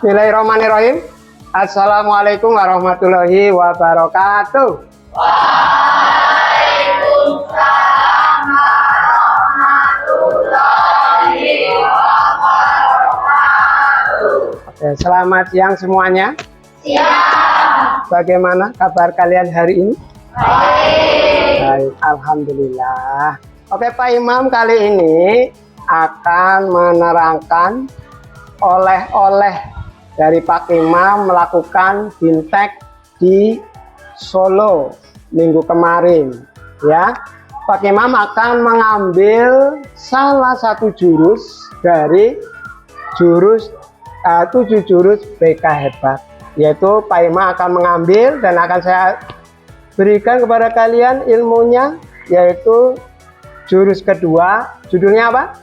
Bismillahirrahmanirrahim. Assalamualaikum warahmatullahi wabarakatuh. Waalaikumsalam warahmatullahi wabarakatuh. Oke, selamat siang semuanya. Siang. Bagaimana kabar kalian hari ini? Baik. Baik, alhamdulillah. Oke, Pak Imam kali ini akan menerangkan oleh-oleh dari Pak Imam melakukan bintek di Solo minggu kemarin, ya. Pak Imam akan mengambil salah satu jurus dari 7 jurus BK hebat, yaitu Pak Imam akan mengambil dan akan saya berikan kepada kalian ilmunya, yaitu jurus kedua. Judulnya apa?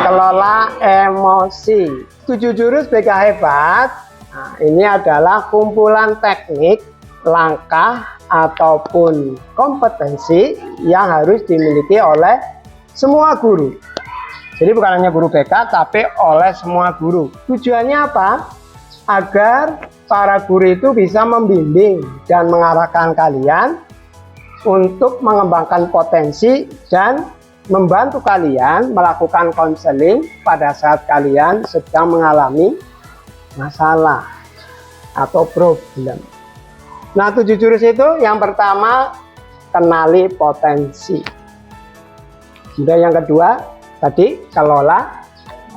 Kelola emosi. 7 jurus BK hebat. Nah, ini adalah kumpulan teknik, langkah ataupun kompetensi yang harus dimiliki oleh semua guru. Jadi bukan hanya guru BK, tapi oleh semua guru. Tujuannya apa? Agar para guru itu bisa membimbing dan mengarahkan kalian untuk mengembangkan potensi dan membantu kalian melakukan konseling pada saat kalian sedang mengalami masalah atau problem. Nah, 7 jurus itu yang pertama, kenali potensi. Kemudian yang kedua, tadi kelola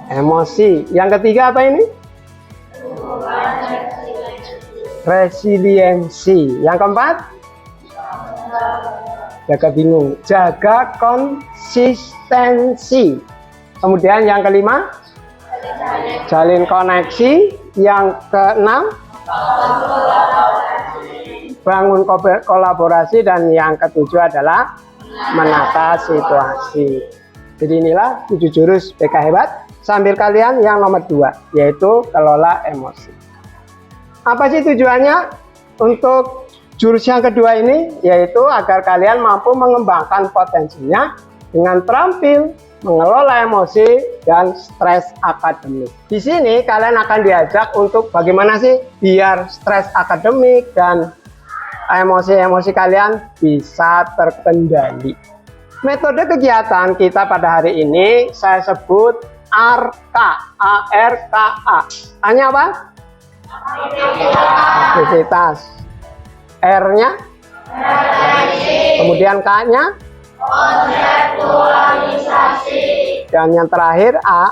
emosi. Yang ketiga apa ini? Resiliensi. Yang keempat? Jaga bingung, jaga konsistensi. Kemudian yang kelima, jalin koneksi. Yang keenam, bangun kolaborasi. Dan yang ketujuh adalah menata situasi. Jadi inilah 7 jurus BK hebat. Sambil kalian yang nomor 2, yaitu kelola emosi. Apa sih tujuannya untuk jurus yang kedua ini? Yaitu agar kalian mampu mengembangkan potensinya dengan terampil mengelola emosi dan stres akademik. Di sini kalian akan diajak untuk bagaimana sih biar stres akademik dan emosi-emosi kalian bisa terkendali. Metode kegiatan kita pada hari ini saya sebut ARKA. Hanya apa? Aktivitas. R-nya? Kemudian K-nya? Konseptualisasi. Dan yang terakhir A?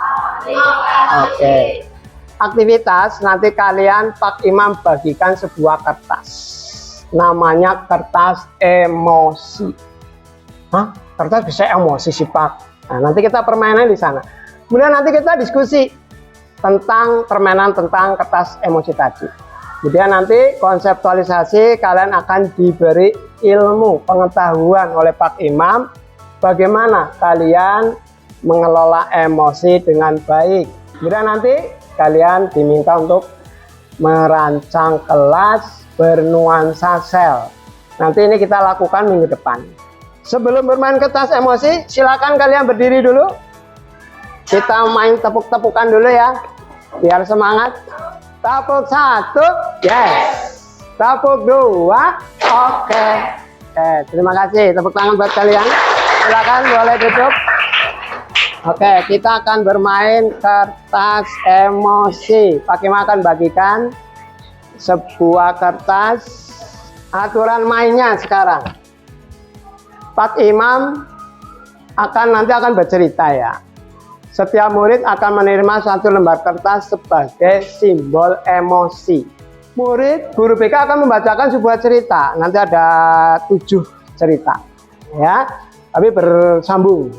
Oke. Aktivitas, nanti kalian Pak Imam bagikan sebuah kertas. Namanya kertas emosi. Hah? Kertas bisa emosi sih Pak? Nah, nanti kita permainan di sana. Kemudian nanti kita diskusi tentang permainan tentang kertas emosi tadi. Kemudian nanti konseptualisasi, kalian akan diberi ilmu pengetahuan oleh Pak Imam bagaimana kalian mengelola emosi dengan baik. Kemudian nanti kalian diminta untuk merancang kelas bernuansa sel. Nanti ini kita lakukan minggu depan. Sebelum bermain kertas emosi, silakan kalian berdiri dulu. Kita main tepuk-tepukan dulu ya, biar semangat. Tepuk 1, yes. Tepuk 2, oke. Terima kasih. Tepuk tangan buat kalian. Silakan boleh duduk. Oke, kita akan bermain kertas emosi. Pak Imam akan bagikan sebuah kertas. Aturan mainnya sekarang. Pak Imam nanti akan bercerita ya. Setiap murid akan menerima satu lembar kertas sebagai simbol emosi. Guru BK akan membacakan sebuah cerita. Nanti ada 7 cerita, ya, tapi bersambung.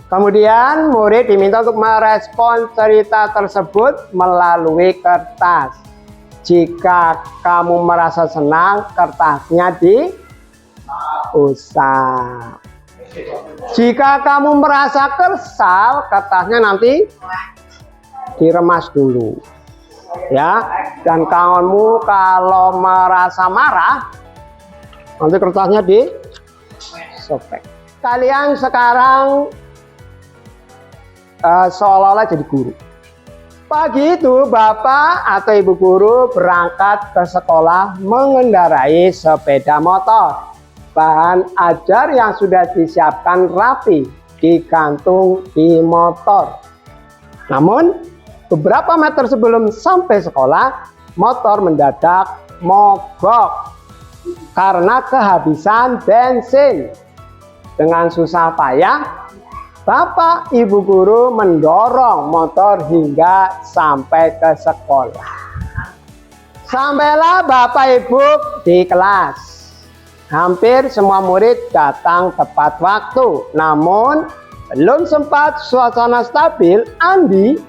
Kemudian murid diminta untuk merespon cerita tersebut melalui kertas. Jika kamu merasa senang, kertasnya diusap. Jika kamu merasa kesal, kertasnya nanti diremas dulu, ya. Dan kamu kalau merasa marah, nanti kertasnya disobek. Kalian sekarang seolah-olah jadi guru. Pagi itu bapak atau ibu guru berangkat ke sekolah mengendarai sepeda motor. Bahan ajar yang sudah disiapkan rapi digantung di motor. Namun beberapa meter sebelum sampai sekolah, motor mendadak mogok karena kehabisan bensin. Dengan susah payah, bapak ibu guru mendorong motor hingga sampai ke sekolah. Sampailah bapak ibu di kelas. Hampir semua murid datang tepat waktu. Namun belum sempat suasana stabil, Andi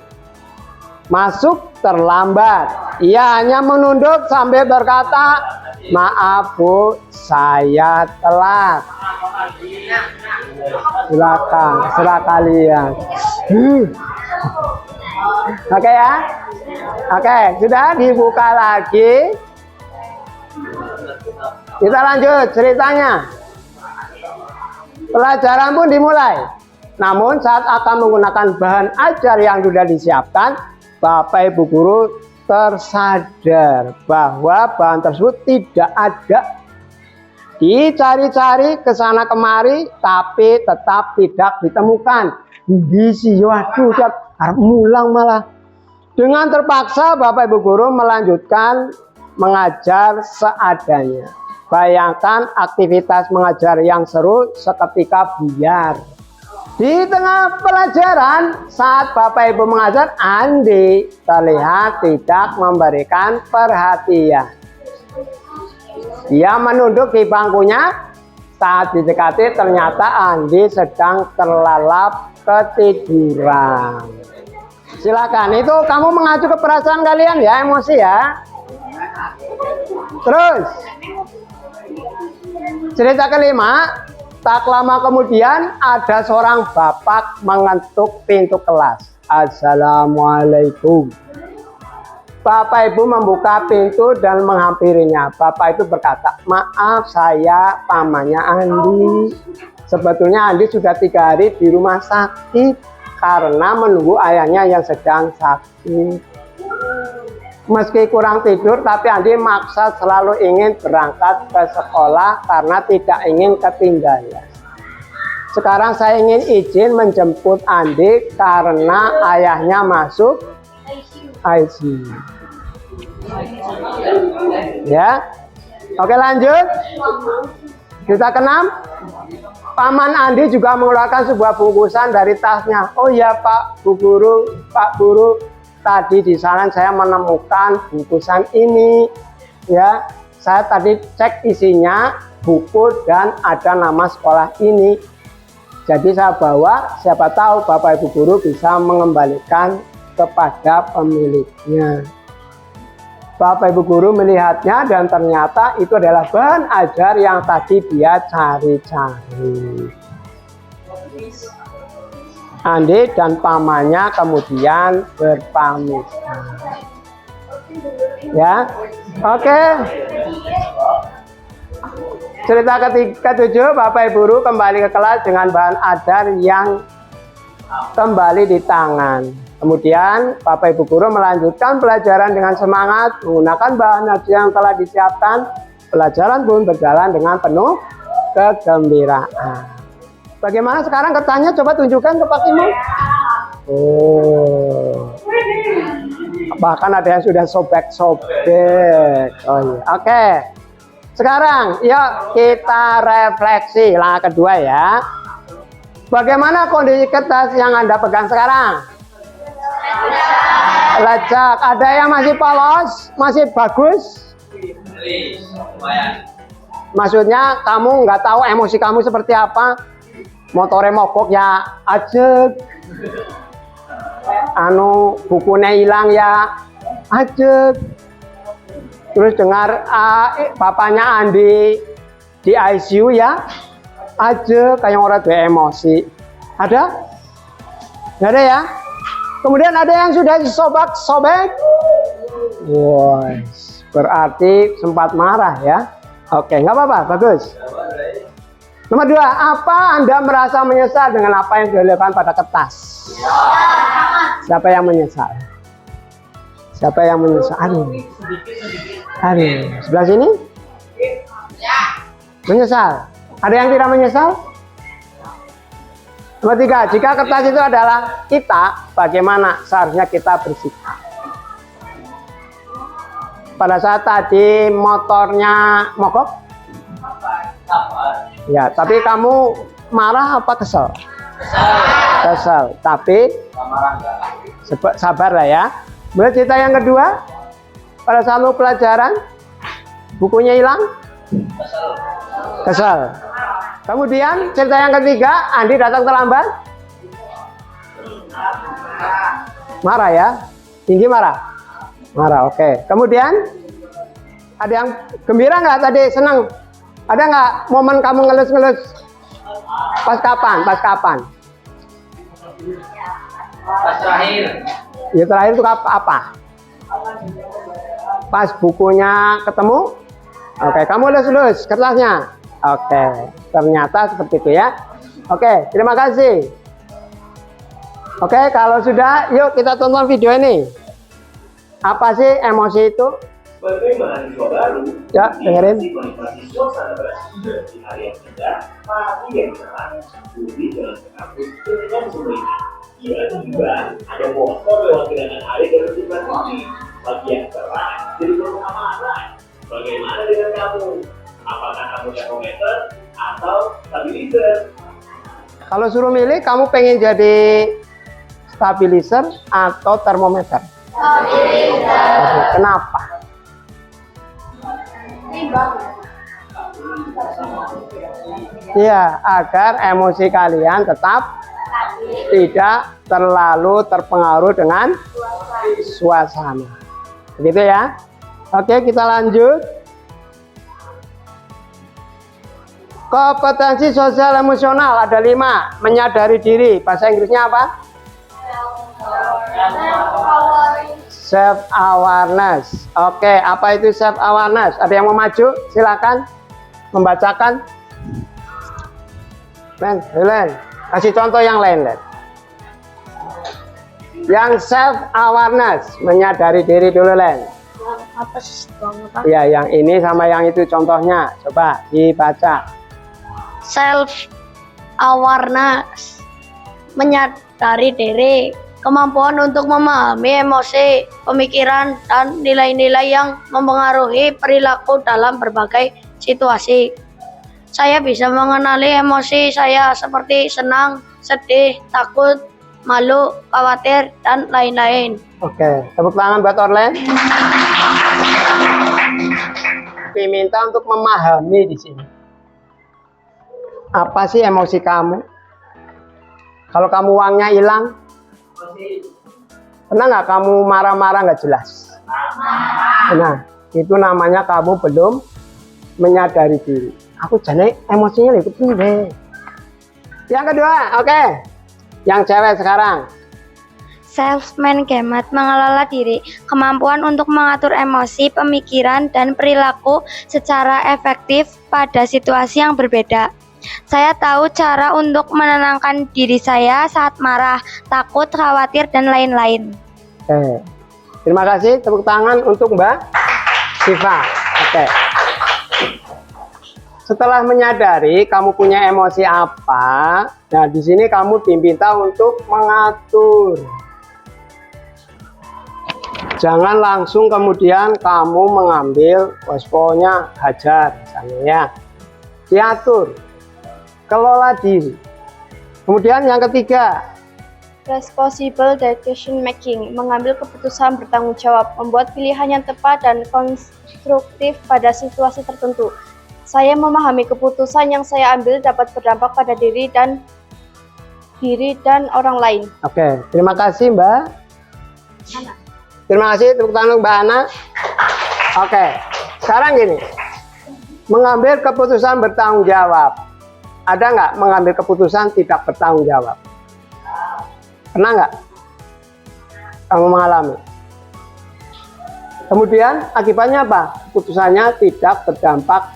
masuk terlambat. Ia hanya menunduk sambil berkata, "Maaf Bu, saya telat." Silakan, serah kalian. Oke ya. Oke, sudah dibuka lagi. Kita lanjut ceritanya. Pelajaran pun dimulai. Namun saat akan menggunakan bahan ajar yang sudah disiapkan, bapak ibu guru tersadar bahwa bahan tersebut tidak ada. Dicari-cari ke sana kemari, tapi tetap tidak ditemukan. Bisi, waduh, harus mulang malah. Dengan terpaksa bapak ibu guru melanjutkan mengajar seadanya. Bayangkan aktivitas mengajar yang seru seketika buyar. Di tengah pelajaran, saat bapak ibu mengajar, Andi terlihat tidak memberikan perhatian. Dia menunduk di bangkunya. Saat didekati, ternyata Andi sedang terlelap ketiduran. Silakan, itu kamu mengacu ke perasaan kalian ya, emosi ya. Terus cerita kelima. Tak lama kemudian ada seorang bapak mengetuk pintu kelas. Assalamualaikum. Bapak ibu membuka pintu dan menghampirinya. Bapak itu berkata, "Maaf, saya pamannya Andi. Sebetulnya Andi sudah 3 hari di rumah sakit karena menunggu ayahnya yang sedang sakit. Meski kurang tidur, tapi Andi maksa selalu ingin berangkat ke sekolah karena tidak ingin ketinggalan. Sekarang saya ingin izin menjemput Andi karena ayahnya masuk ICU." Ya, oke lanjut. Kita ke-6. Paman Andi juga mengeluarkan sebuah bungkusan dari tasnya. "Oh ya Pak Guru, tadi di sana saya menemukan bungkusan ini. Ya, saya tadi cek isinya buku dan ada nama sekolah ini. Jadi saya bawa, siapa tahu Bapak Ibu Guru bisa mengembalikan kepada pemiliknya." Bapak Ibu Guru melihatnya dan ternyata itu adalah bahan ajar yang tadi dia cari-cari. Andi dan pamannya kemudian berpamitan. Ya, oke. Cerita ke-7, Bapak Ibu Guru kembali ke kelas dengan bahan ajar yang kembali di tangan. Kemudian Bapak Ibu Guru melanjutkan pelajaran dengan semangat menggunakan bahan ajar yang telah disiapkan. Pelajaran pun berjalan dengan penuh kegembiraan. Bagaimana sekarang kertasnya? Coba tunjukkan ke Pak Timur. Oh, bahkan ada yang sudah sobek-sobek. Oh iya, oke. Sekarang yuk kita refleksi langkah kedua ya. Bagaimana kondisi kertas yang Anda pegang sekarang? Lecak. Ada yang masih polos, masih bagus? Maksudnya kamu nggak tahu emosi kamu seperti apa? Motornya mogok ya ajek. Bukunya hilang ya ajek. Terus dengar bapaknya Andi di ICU ya ajek, kayak orang tuh emosi. Ada? Nggak ada ya? Kemudian ada yang sudah disobek-sobek. Wow, berarti sempat marah ya. Oke, nggak apa-apa, bagus. Nomor 2, apa Anda merasa menyesal dengan apa yang dilakukan pada kertas? Siapa yang menyesal? Siapa yang menyesal? Aduh. Sebelah sini? Menyesal. Ada yang tidak menyesal? Nomor 3, jika kertas itu adalah kita, bagaimana seharusnya kita bersikap? Pada saat tadi motornya mogok? Ya, tapi kamu marah apa kesel? Kesel. Tapi sabar lah ya. Kemudian cerita yang kedua, pada saat mau pelajaran, bukunya hilang? Kesel. Kemudian cerita yang ketiga, Andi datang terlambat? Marah ya? Tinggi marah? Marah, oke. Kemudian ada yang gembira nggak tadi, senang? Ada nggak momen kamu ngelus-ngelus? Pas kapan? Pas kapan? Pas terakhir. Ya terakhir itu apa? Pas bukunya ketemu? Oke, kamu lulus kertasnya. Oke, ternyata seperti itu ya. Oke, terima kasih. Oke, kalau sudah, yuk kita tonton video ini. Apa sih emosi itu? Bagaimana siswa baru? Ya, dengerin. Menikmati suasana berasal di area kita, pagi yang cerah, budi jalan ke kampus dengan semuanya. Ya juga ada motor lewat genangan air dan menikmati pagi yang cerah jadi penuh amarah. Bagaimana dengan kamu? Apakah kamu termometer atau stabilizer? Kalau suruh milih, kamu pengen jadi stabilizer atau termometer? Stabilizer. Kenapa? Ya, agar emosi kalian tetap tidak terlalu terpengaruh dengan suasana. Begitu ya. Oke, kita lanjut. Kompetensi sosial emosional ada 5. Menyadari diri. Bahasa Inggrisnya apa? Self awareness. Oke, apa itu self awareness? Ada yang mau maju? Silakan membacakan. Len, kasih contoh yang lain, Len. Yang self awareness, menyadari diri dulu, Len. Apa sih? Ya, yang ini sama yang itu contohnya. Coba dibaca. Self awareness, menyadari diri, kemampuan untuk memahami emosi, pemikiran, dan nilai-nilai yang mempengaruhi perilaku dalam berbagai situasi. Saya bisa mengenali emosi saya seperti senang, sedih, takut, malu, khawatir, dan lain-lain. Oke, tepuk tangan buat Orlen. Diminta untuk memahami di sini. Apa sih emosi kamu? Kalau kamu uangnya hilang, pernah nggak kamu marah-marah nggak jelas? Nah, itu namanya kamu belum menyadari diri. Aku jadi emosinya ikut deh. Yang kedua, oke. Yang cewek sekarang. Self-management, mengelola diri, kemampuan untuk mengatur emosi, pemikiran, dan perilaku secara efektif pada situasi yang berbeda. Saya tahu cara untuk menenangkan diri saya saat marah, takut, khawatir, dan lain-lain. Oke. Terima kasih, tepuk tangan untuk Mbak Siva. Oke. Setelah menyadari kamu punya emosi apa, nah di sini kamu diminta untuk mengatur. Jangan langsung kemudian kamu mengambil pokoknya hajar misalnya ya. Diatur. Kelola diri. Kemudian yang ketiga, responsible decision making, mengambil keputusan bertanggung jawab, membuat pilihan yang tepat dan konstruktif pada situasi tertentu. Saya memahami keputusan yang saya ambil dapat berdampak pada diri dan orang lain. Oke, terima kasih Mbak. Terima kasih, tepuk tangan Mbak Ana. Oke, sekarang gini, mengambil keputusan bertanggung jawab. Ada nggak mengambil keputusan tidak bertanggung jawab? Pernah nggak kamu mengalami? Kemudian akibatnya apa? Keputusannya tidak berdampak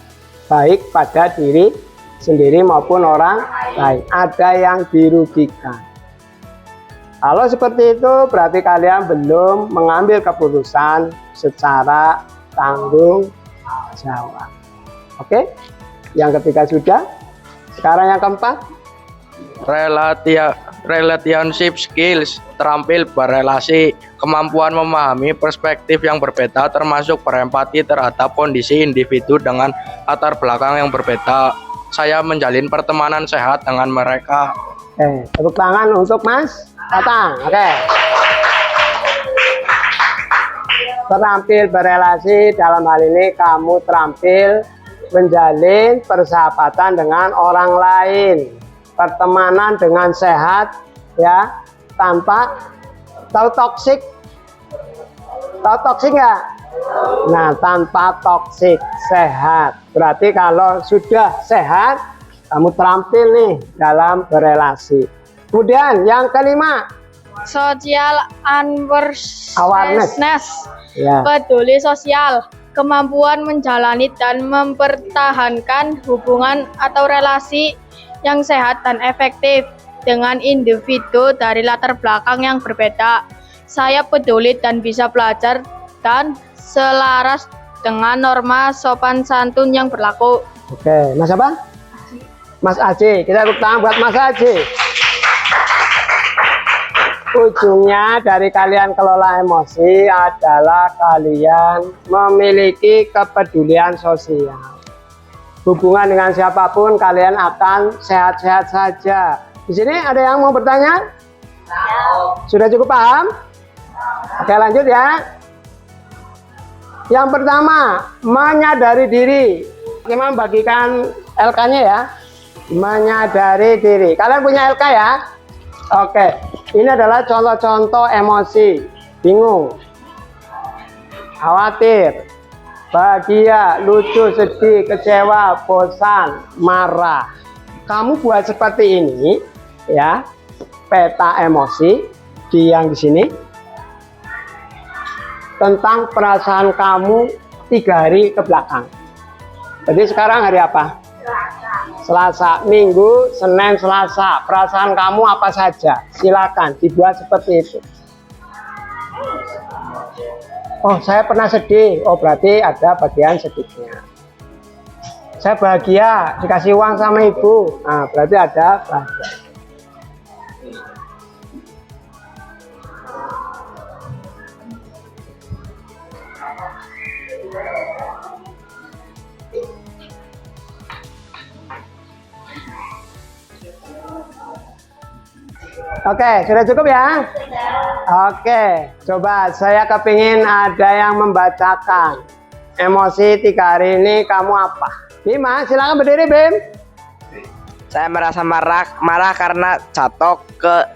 baik pada diri sendiri maupun orang lain. Ada yang dirugikan. Kalau seperti itu berarti kalian belum mengambil keputusan secara tanggung jawab. Oke? Yang ketiga sudah. Sekarang yang keempat. Relationship skills, terampil berelasi, kemampuan memahami perspektif yang berbeda termasuk berempati terhadap kondisi individu dengan latar belakang yang berbeda. Saya menjalin pertemanan sehat dengan mereka. Oke, tepuk tangan untuk Mas Tatang. Oke. Terampil berelasi, dalam hal ini kamu terampil menjalin persahabatan dengan orang lain, pertemanan dengan sehat, ya, tanpa tahu toksik nggak? Nah, tanpa toksik, sehat. Berarti kalau sudah sehat, kamu terampil nih dalam berelasi. Kemudian yang kelima, Social awareness. Ya. peduli sosial, kemampuan menjalani dan mempertahankan hubungan atau relasi yang sehat dan efektif dengan individu dari latar belakang yang berbeda. Saya peduli dan bisa belajar dan selaras dengan norma sopan santun yang berlaku. Oke, Mas apa? Mas Aji. Kita tepuk tangan buat Mas Aji. Ujungnya dari kalian kelola emosi adalah kalian memiliki kepedulian sosial. Hubungan dengan siapapun kalian akan sehat-sehat saja. Di sini ada yang mau bertanya? Sudah cukup paham? Oke, lanjut ya. Yang pertama, menyadari diri. Bagaimana bagikan LK-nya ya? Menyadari diri. Kalian punya LK ya? Oke, ini adalah contoh-contoh emosi. Bingung, khawatir, bahagia, lucu, sedih, kecewa, bosan, marah. Kamu buat seperti ini ya, peta emosi yang di sini tentang perasaan kamu 3 hari ke belakang. Jadi sekarang hari apa? Selasa, Minggu, Senin, Selasa. Perasaan kamu apa saja? Silakan dibuat seperti itu. Oh, saya pernah sedih. Oh, berarti ada bagian sedihnya. Saya bahagia, dikasih uang sama ibu. Nah, berarti ada bahagia. Oke, sudah cukup ya? Oke, coba saya kepingin ada yang membacakan emosi 3 hari ini kamu apa? Bima, silakan berdiri, Bim. Saya merasa marah karena jatuh ke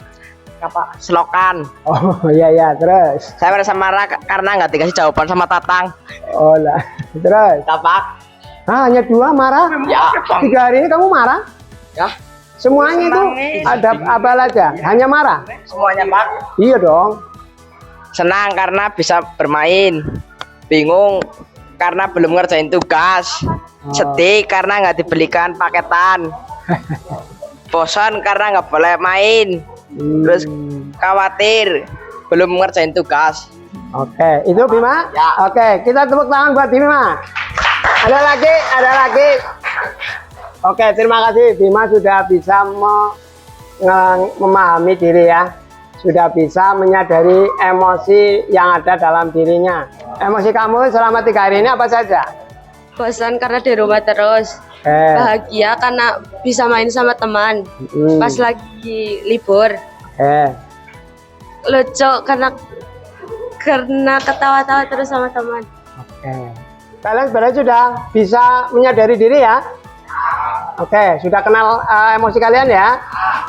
selokan. Oh iya, terus. Saya merasa marah karena nggak dikasih jawaban sama Tatang. Oh lah, terus. Tapak. Hanya 2 marah? Ya. 3 hari ini kamu marah? Ya. Semuanya itu ada apa aja? Hanya marah? Semuanya Pak. Iya dong. Senang karena bisa bermain. Bingung karena belum ngerjain tugas. Sedih karena nggak dibelikan paketan. Bosan karena nggak boleh main. Terus khawatir belum ngerjain tugas. Oke, itu Bima? Ya. Oke, kita tepuk tangan buat Bima. Ada lagi. Oke, terima kasih Bima sudah bisa memahami diri ya. Sudah bisa menyadari emosi yang ada dalam dirinya. Emosi kamu selama 3 hari ini apa saja? Bosan karena di rumah terus. Bahagia karena bisa main sama teman pas lagi libur. Lucu karena ketawa-tawa terus sama teman. Oke. Kalian sebenarnya sudah bisa menyadari diri ya? Oke, sudah kenal emosi kalian ya?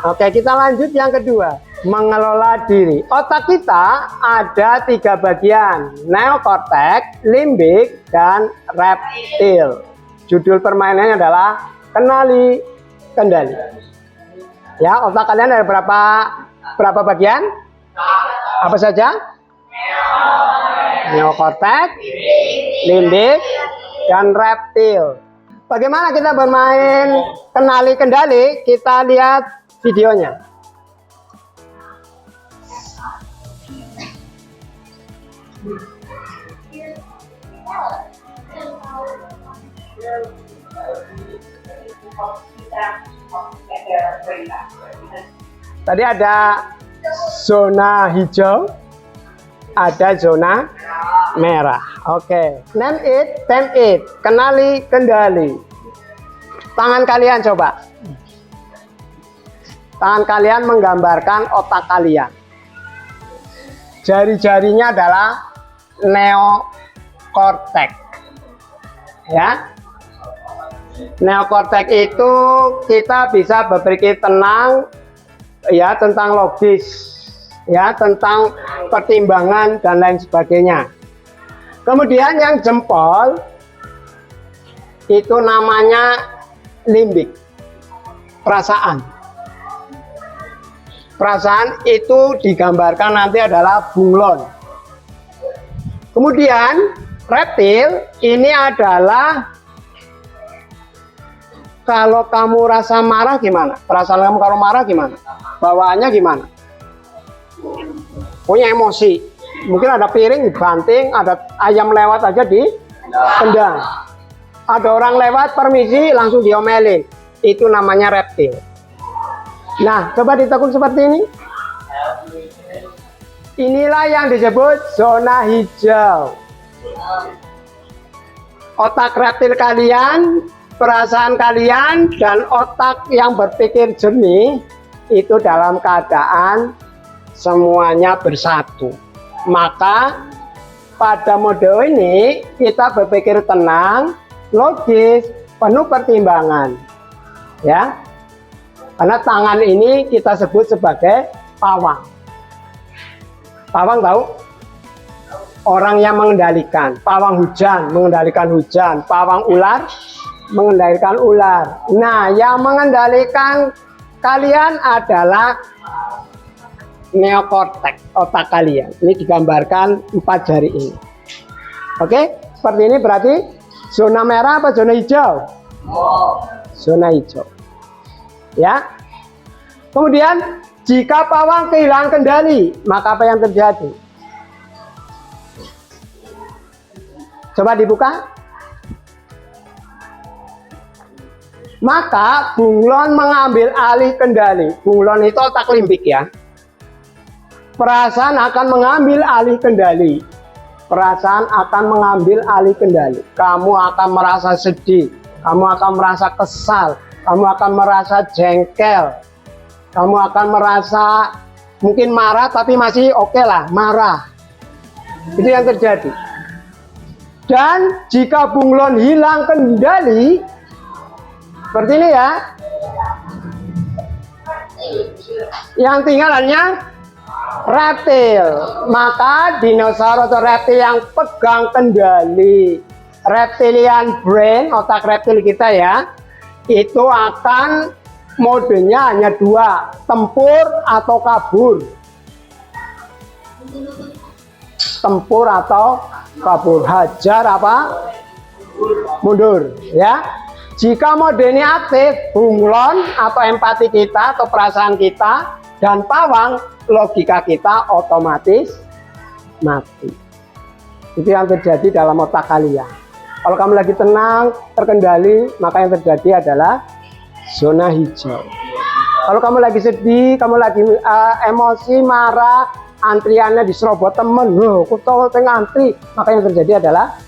Oke, kita lanjut yang kedua. Mengelola diri. Otak kita ada 3 bagian. Neokorteks, limbik, dan reptil. Judul permainannya adalah kenali kendali. Ya, otak kalian ada berapa bagian? Apa saja? Neokorteks, limbik, dan reptil. Bagaimana kita bermain kenali kendali? Kita lihat videonya. Tadi ada zona hijau, ada zona merah. Oke, name it, time it, kenali, kendali. Tangan kalian coba. Tangan kalian menggambarkan otak kalian. Jari-jarinya adalah neokortek. Ya. Neokortek itu kita bisa berpikir tenang, ya, tentang logis, ya, tentang pertimbangan dan lain sebagainya. Kemudian yang jempol itu namanya limbik, perasaan. Perasaan itu digambarkan nanti adalah bunglon. Kemudian reptil ini adalah kalau kamu rasa marah gimana? Perasaan kamu kalau marah gimana? Bawaannya gimana? Punya emosi. Mungkin ada piring dibanting, ada ayam lewat aja ditendang. Ada orang lewat permisi langsung diomelin. Itu namanya reptil. Nah, coba ditekuk seperti ini. Inilah yang disebut zona hijau. Otak reptil kalian, perasaan kalian, dan otak yang berpikir jernih itu dalam keadaan semuanya bersatu. Maka pada mode ini kita berpikir tenang, logis, penuh pertimbangan. Ya. Karena tangan ini kita sebut sebagai pawang. Pawang tahu? Orang yang mengendalikan. Pawang hujan mengendalikan hujan, pawang ular mengendalikan ular. Nah, yang mengendalikan kalian adalah neokortek, otak kalian. Ini digambarkan 4 jari ini. Oke, seperti ini berarti zona merah apa zona hijau? Zona hijau. Ya. Kemudian jika pawang kehilangan kendali, maka apa yang terjadi? Coba dibuka. Maka bunglon mengambil alih kendali. Bunglon itu otak limbik ya. Perasaan akan mengambil alih kendali. Perasaan akan mengambil alih kendali. Kamu akan merasa sedih. Kamu akan merasa kesal. Kamu akan merasa jengkel. Kamu akan merasa mungkin marah tapi masih oke lah, marah. Itu yang terjadi. Dan jika bunglon hilang kendali, seperti ini ya. Yang tinggal hanya reptil. Maka dinosaurus atau reptil yang pegang kendali, reptilian brain, otak reptil kita ya, itu akan modenya hanya 2, tempur atau kabur. Tempur atau kabur, hajar apa? Mundur ya. Jika mode ini aktif, bunglon atau empati kita atau perasaan kita dan pawang, logika kita otomatis mati. Itu yang terjadi dalam otak kalian. Kalau kamu lagi tenang, terkendali, maka yang terjadi adalah zona hijau. Kalau kamu lagi sedih, kamu lagi emosi, marah, antriannya diserobot temen, loh, kok tau ngantri, maka yang terjadi adalah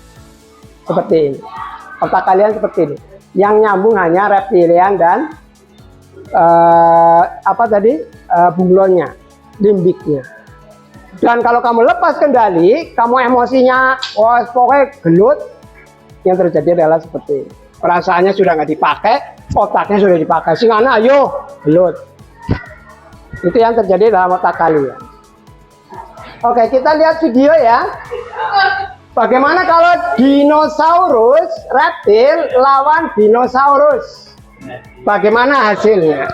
seperti ini. Otak kalian seperti ini. Yang nyambung hanya reptilian dan bunglonnya, limbiknya. Dan kalau kamu lepas kendali, kamu emosinya, wah pokoknya gelut, yang terjadi adalah seperti ini. Perasaannya sudah nggak dipakai, otaknya sudah dipakai. Singana, ayo, gelut. Itu yang terjadi dalam otak kalian. Oke, kita lihat video ya. Bagaimana kalau dinosaurus, reptil lawan dinosaurus? Bagaimana hasilnya?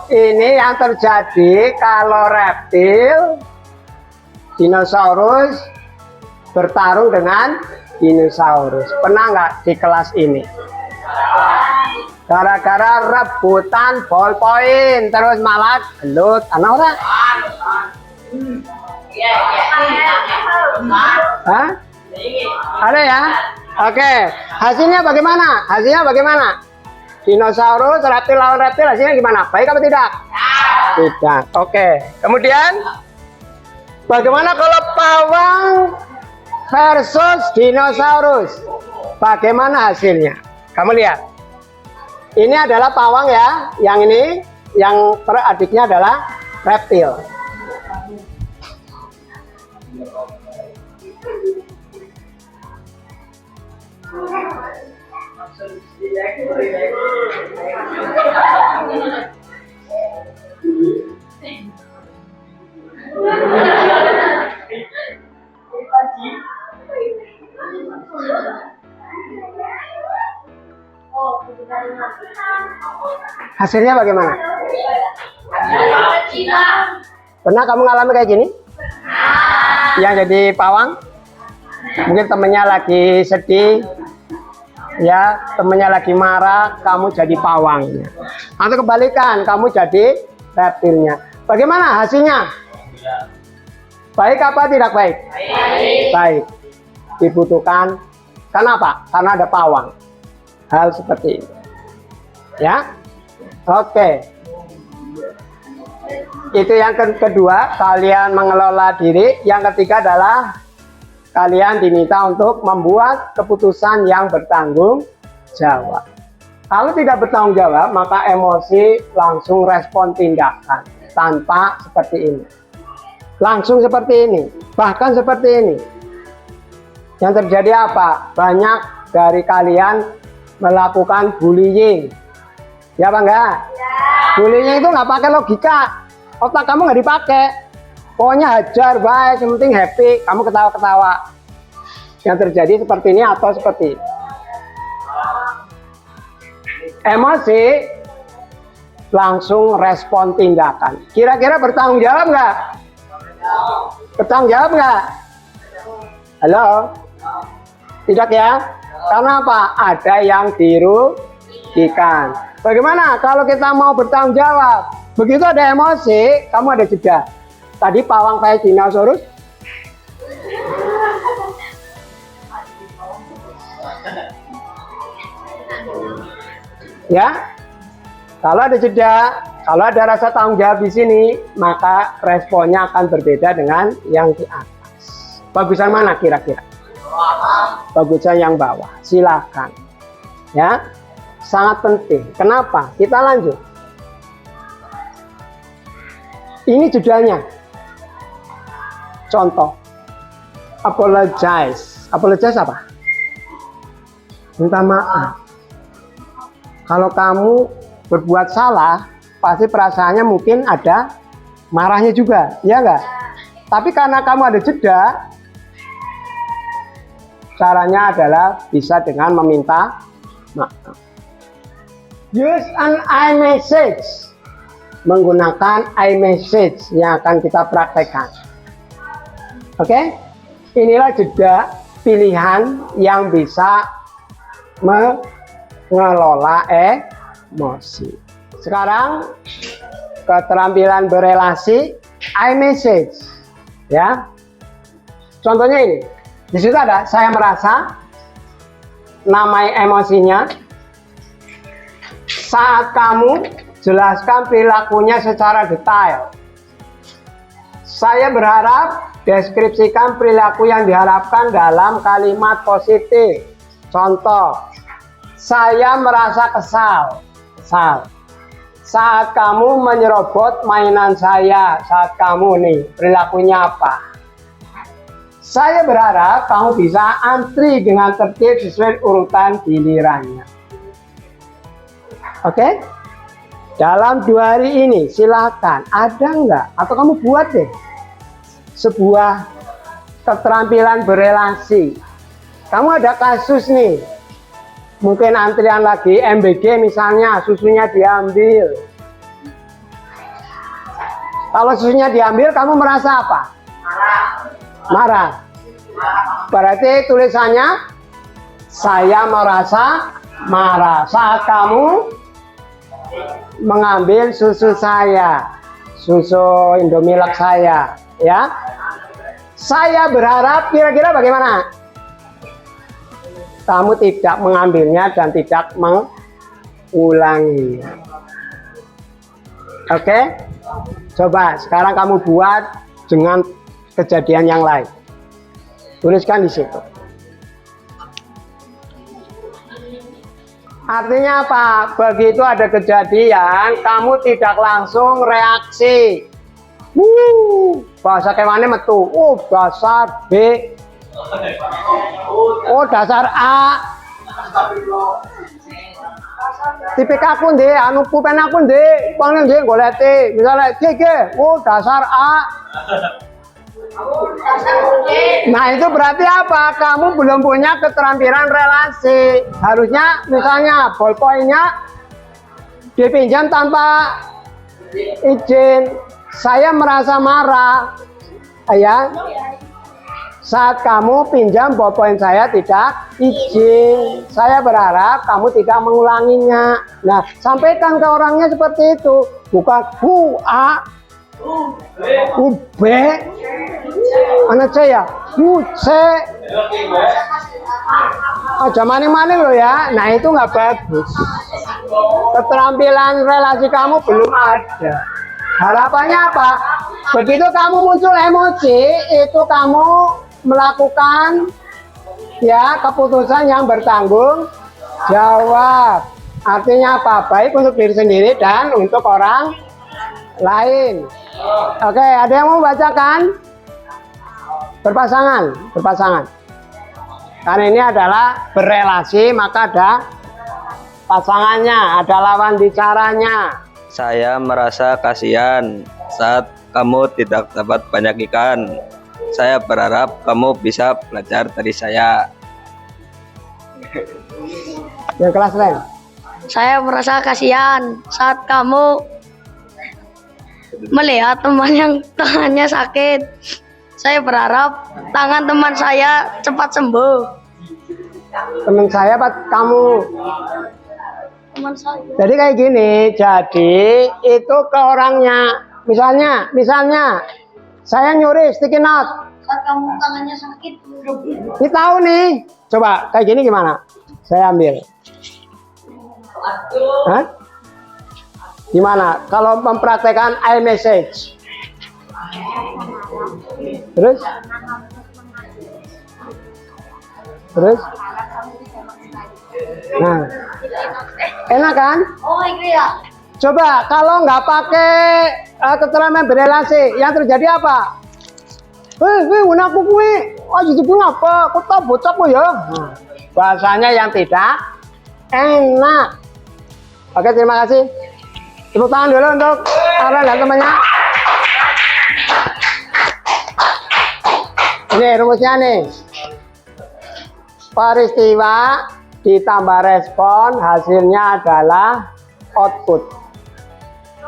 ini yang terjadi kalau reptil dinosaurus bertarung dengan dinosaurus. Pernah nggak di kelas ini? Gara-gara rebutan ballpoint terus malah gelut. Anak ora? Hah? Ada ya? Oke. Hasilnya bagaimana? Hasilnya bagaimana? Dinosaurus, reptil lawan reptil, hasilnya gimana? Baik apa tidak? Tidak. Oke. Kemudian bagaimana kalau pawang versus dinosaurus? Bagaimana hasilnya? Kamu lihat. Ini adalah pawang ya, yang ini, yang peradiknya adalah reptil. Hasilnya bagaimana? Pernah kamu ngalami kayak gini? Yang jadi pawang? Mungkin temennya lagi sedih, ya, temennya lagi marah, kamu jadi pawangnya. Atau kebalikan, kamu jadi reptilnya. Bagaimana hasilnya? Baik apa tidak baik? Baik. Dibutuhkan. Kenapa? Karena ada pawang. Hal seperti ini. Ya. Oke. Itu yang kedua, kalian mengelola diri. Yang ketiga adalah kalian diminta untuk membuat keputusan yang bertanggung jawab. Kalau tidak bertanggung jawab, maka emosi langsung respon tindakan. Tanpa seperti ini. Langsung seperti ini. Bahkan seperti ini. Yang terjadi apa? Banyak dari kalian melakukan bullying. Ya apa enggak? Ya. Bullying itu nggak pakai logika. Otak kamu nggak dipakai. Pokoknya hajar, baik, yang penting happy. Kamu ketawa-ketawa. Yang terjadi seperti ini atau seperti ini. Emosi langsung respon tindakan. Kira-kira bertanggung jawab nggak? Bertanggung jawab nggak? Halo? Tidak ya? Karena apa? Ada yang dirugikan. Bagaimana kalau kita mau bertanggung jawab? Begitu ada emosi, kamu ada jeda. Tadi pawang kayak dinosaurus. Ya, kalau ada jeda, kalau ada rasa tanggung jawab di sini, maka responnya akan berbeda dengan yang di atas. Bagusan mana kira-kira? Bagusan yang bawah. Silakan. Ya, sangat penting. Kenapa? Kita lanjut. Ini judulnya. Contoh. Apologize. Apologize apa? Minta maaf. Kalau kamu berbuat salah, pasti perasaannya mungkin ada marahnya juga, ya enggak? Tapi karena kamu ada jeda, caranya adalah bisa dengan meminta maaf. Use an iMessage. Menggunakan iMessage yang akan kita praktekkan. Oke? Inilah jeda pilihan yang bisa mengelola emosi. Sekarang keterampilan berelasi iMessage. Ya. Contohnya ini. Di situ ada saya merasa, namai emosinya. Saat kamu jelaskan perilakunya secara detail. Saya berharap deskripsikan perilaku yang diharapkan dalam kalimat positif. Contoh, saya merasa kesal. Saat kamu menyerobot mainan saya, saat kamu nih, perilakunya apa? Saya berharap kamu bisa antri dengan tertib sesuai urutan gilirannya. Oke? Dalam 2 hari ini silakan, ada nggak? Atau kamu buat deh sebuah keterampilan berelasi. Kamu ada kasus nih, mungkin antrian lagi MBG misalnya, susunya diambil. Kalau susunya diambil, kamu merasa apa? Marah. Berarti tulisannya, saya merasa marah saat kamu mengambil susu saya, susu Indomilk saya, ya. Saya berharap kira-kira bagaimana? Kamu tidak mengambilnya dan tidak mengulanginya. Oke? Coba sekarang kamu buat dengan kejadian yang lain. Tuliskan di situ. Artinya apa? Begitu ada kejadian, kamu tidak langsung reaksi. Bahasa kemana metu? Dasar B. Dasar A. Tipik aku ndek, anu pulpen aku ndek, uangnya ndek goleti. Misalnya G. Dasar A. Nah itu berarti apa? Kamu belum punya keterampilan relasi. Harusnya misalnya ballpointnya dipinjam tanpa izin. Saya merasa marah, ya. Saat kamu pinjam ballpoint saya tidak izin. Saya berharap kamu tidak mengulanginya. Nah, sampaikan ke orangnya seperti itu. Bukan A, B, anak saya, C. Aja maning-maning loh ya. Nah itu nggak bagus. Keterampilan relasi kamu belum ada. Harapannya apa? Begitu kamu muncul emosi, itu kamu melakukan ya keputusan yang bertanggung jawab. Artinya apa? Baik untuk diri sendiri dan untuk orang lain. Oke, ada yang mau bacakan? Berpasangan. Karena ini adalah berelasi, maka ada pasangannya, ada lawan bicaranya. Saya merasa kasihan saat kamu tidak dapat banyak ikan. Saya berharap kamu bisa belajar dari saya. Yang kelas lain. Saya merasa kasihan saat kamu melihat teman yang tangannya sakit. Saya berharap tangan teman saya cepat sembuh. Teman saya apa kamu? Teman saya. Jadi kayak gini, jadi itu ke orangnya. Misalnya saya nyuri sticky note. Saat kamu tangannya sakit. Ini tahu nih. Coba kayak gini gimana? Saya ambil. Hah? Gimana? Kalau mempraktekkan iMessage. Terus? Nah, enak kan? Oh iya. Coba kalau nggak pakai keterampilan berelasi, yang terjadi apa? Unaku kue, itu pun apa? Kok tak bocah kok ya? Bahasanya yang tidak enak. Oke, terima kasih. Tepuk tangan dulu untuk Ara dan temannya. Ini rumusnya nih. Peristiwa ditambah respon, hasilnya adalah output.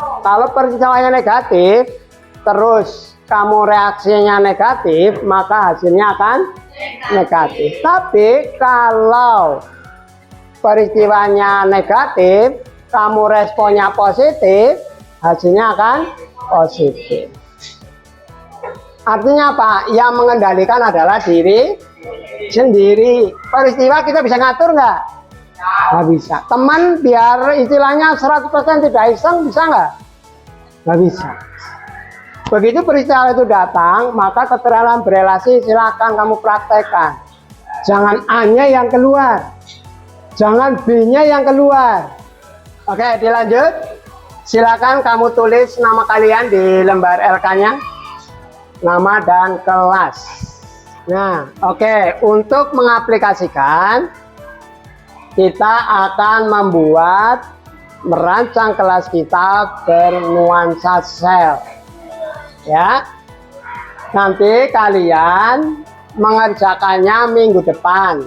Kalau peristiwanya negatif, terus kamu reaksinya negatif, maka hasilnya akan negatif. Tapi kalau peristiwanya negatif, kamu responnya positif, hasilnya akan positif. Artinya apa? Yang mengendalikan adalah diri sendiri. Peristiwa kita bisa ngatur nggak? Nggak bisa. Teman biar istilahnya 100% tidak iseng, bisa nggak? Nggak bisa. Begitu peristiwa itu datang, maka keterampilan berelasi silakan kamu praktekkan. Jangan A-nya yang keluar, jangan B-nya yang keluar. Oke, dilanjut. Silakan kamu tulis nama kalian di lembar LK-nya, nama dan kelas. Nah, oke. Untuk mengaplikasikan, kita akan merancang kelas kita bernuansa sel. Ya, nanti kalian mengerjakannya minggu depan.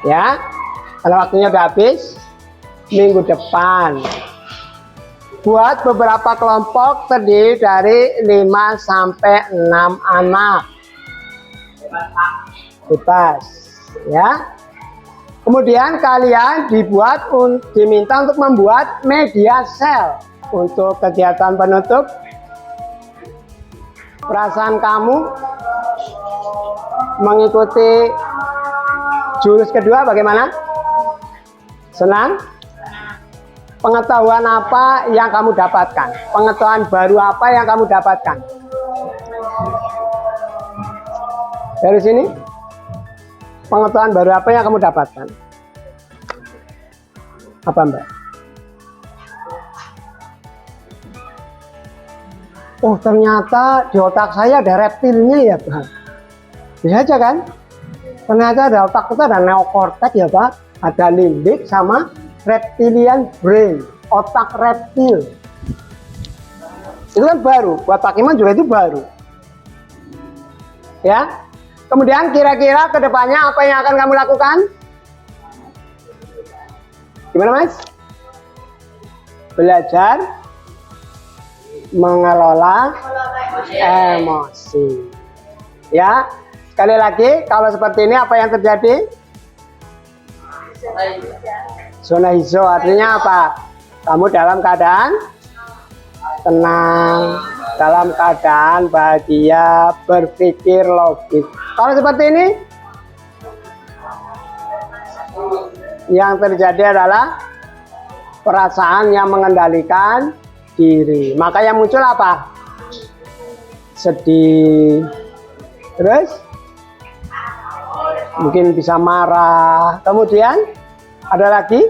Ya, kalau waktunya udah habis, minggu depan. Buat beberapa kelompok terdiri dari 5 sampai 6 anak. Bebas, ya. Kemudian kalian diminta untuk membuat media sel untuk kegiatan penutup. Perasaan kamu mengikuti jurus kedua bagaimana? Senang? Pengetahuan apa yang kamu dapatkan? Pengetahuan baru apa yang kamu dapatkan? Dari sini? Pengetahuan baru apa yang kamu dapatkan? Apa, Mbak? Oh, ternyata di otak saya ada reptilnya ya, Pak. Bisa aja kan? Ternyata ada otak kita ada neokortex ya, Pak. Ada limbik sama reptilian brain, otak reptil. Itu kan baru, buat Pak Iman juga itu baru. Ya. Kemudian kira-kira kedepannya apa yang akan kamu lakukan? Gimana, Mas? Belajar mengelola emosi. Ya, sekali lagi, kalau seperti ini apa yang terjadi? Zona hijau artinya apa? Kamu dalam keadaan tenang, dalam keadaan bahagia, berpikir logis. Kalau seperti ini, yang terjadi adalah perasaan yang mengendalikan diri. Maka yang muncul apa? Sedih, terus mungkin bisa marah, kemudian ada lagi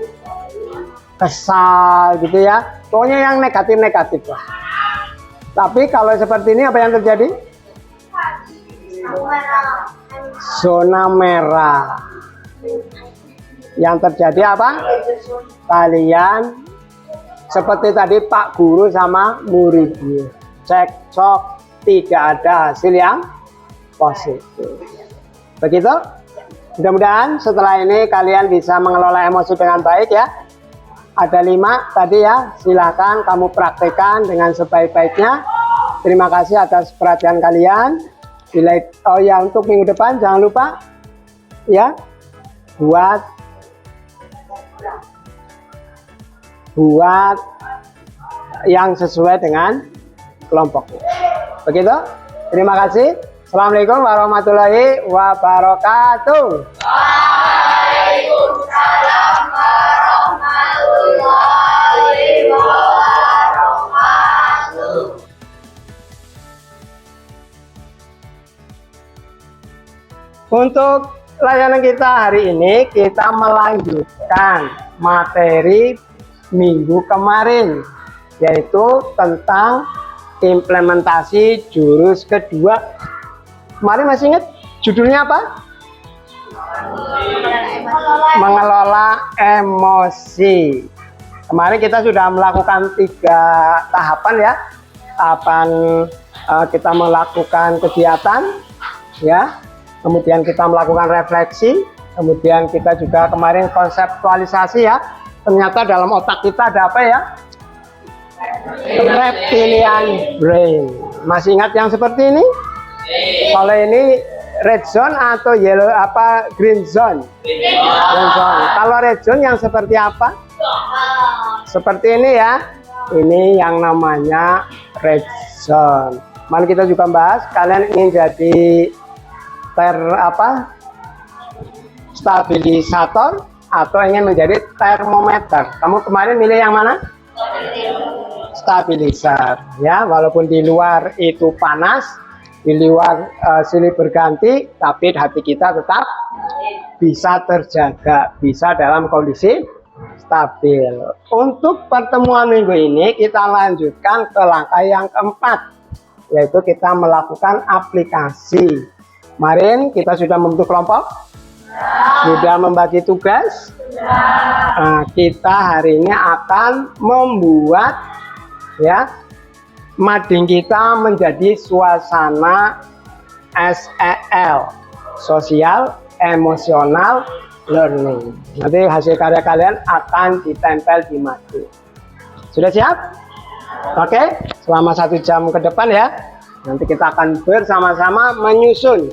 kesal gitu ya. Pokoknya yang negatif-negatif lah. Tapi kalau seperti ini apa yang terjadi? Zona merah. Yang terjadi apa? Kalian seperti tadi Pak Guru sama muridnya, cekcok, tidak ada hasil yang positif. Begitu? Mudah-mudahan setelah ini kalian bisa mengelola emosi dengan baik ya. Ada 5 tadi ya, silahkan kamu praktekkan dengan sebaik-baiknya. Terima kasih atas perhatian kalian. Oh ya, untuk minggu depan jangan lupa ya, buat yang sesuai dengan kelompoknya. Begitu? Terima kasih. Assalamualaikum warahmatullahi wabarakatuh. Waalaikumsalam warahmatullahi wabarakatuh. Untuk layanan kita hari ini, kita melanjutkan materi minggu kemarin, yaitu tentang implementasi jurus kedua. Kemarin masih ingat judulnya apa? Mengelola emosi. Kemarin kita sudah melakukan 3 tahapan ya. Tahapan kita melakukan kegiatan ya. Kemudian kita melakukan refleksi. Kemudian kita juga kemarin konseptualisasi ya. Ternyata dalam otak kita ada apa ya? Reptilian brain. Masih ingat yang seperti ini? Kalau ini red zone atau yellow green zone? Green zone. Kalau red zone yang seperti apa? Seperti ini ya. Ini yang namanya red zone. Mari kita juga bahas, kalian ingin jadi stabilisator atau ingin menjadi termometer. Kamu kemarin milih yang mana? Stabilizer ya, walaupun di luar itu panas, di luar silih berganti, tapi hati kita tetap bisa terjaga, bisa dalam kondisi stabil. Untuk pertemuan minggu ini kita lanjutkan ke langkah yang keempat, yaitu kita melakukan aplikasi. Kemarin kita sudah membentuk kelompok, sudah membagi tugas. Nah, kita hari ini akan membuat ya mading kita menjadi suasana SEL, social emotional learning. Nanti hasil karya kalian akan ditempel di mading. Sudah siap? Oke, selama 1 jam ke depan ya. Nanti kita akan bersama-sama menyusun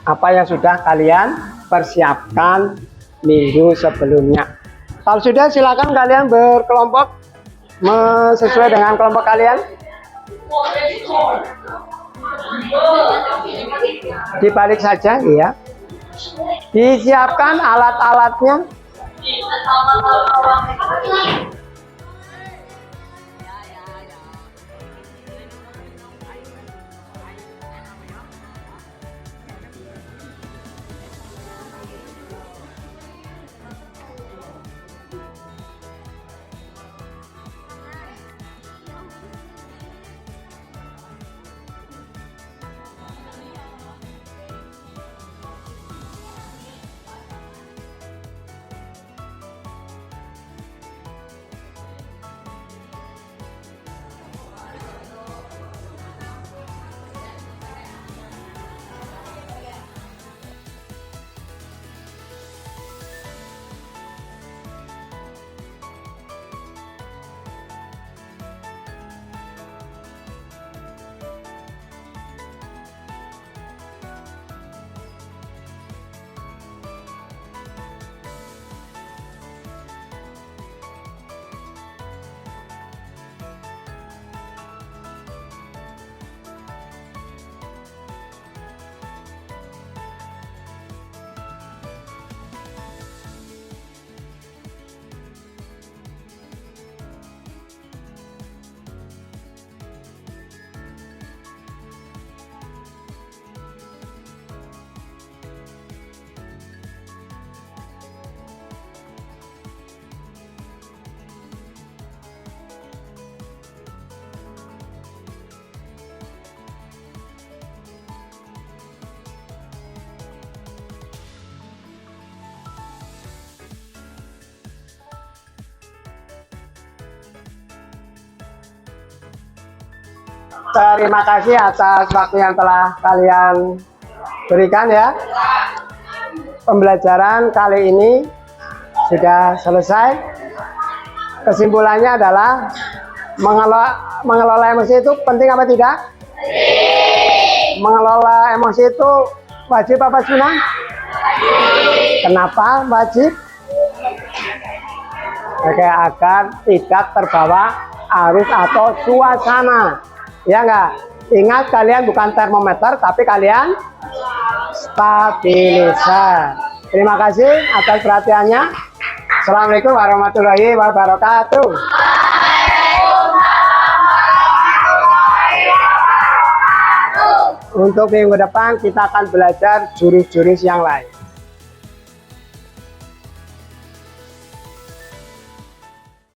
apa yang sudah kalian persiapkan minggu sebelumnya. Kalau sudah, silakan kalian berkelompok sesuai dengan kelompok kalian. Dibalik saja, iya. Disiapkan alat-alatnya. Terima kasih atas waktu yang telah kalian berikan ya. Pembelajaran kali ini sudah selesai. Kesimpulannya adalah mengelola emosi itu penting apa tidak? Mengelola emosi itu wajib apa sunnah? Kenapa wajib? Oke, agar tidak terbawa arus atau suasana. Ya enggak? Ingat, kalian bukan termometer, tapi kalian stabilizer. Terima kasih atas perhatiannya. Assalamualaikum warahmatullahi wabarakatuh. Untuk minggu depan kita akan belajar jurus-jurus yang lain.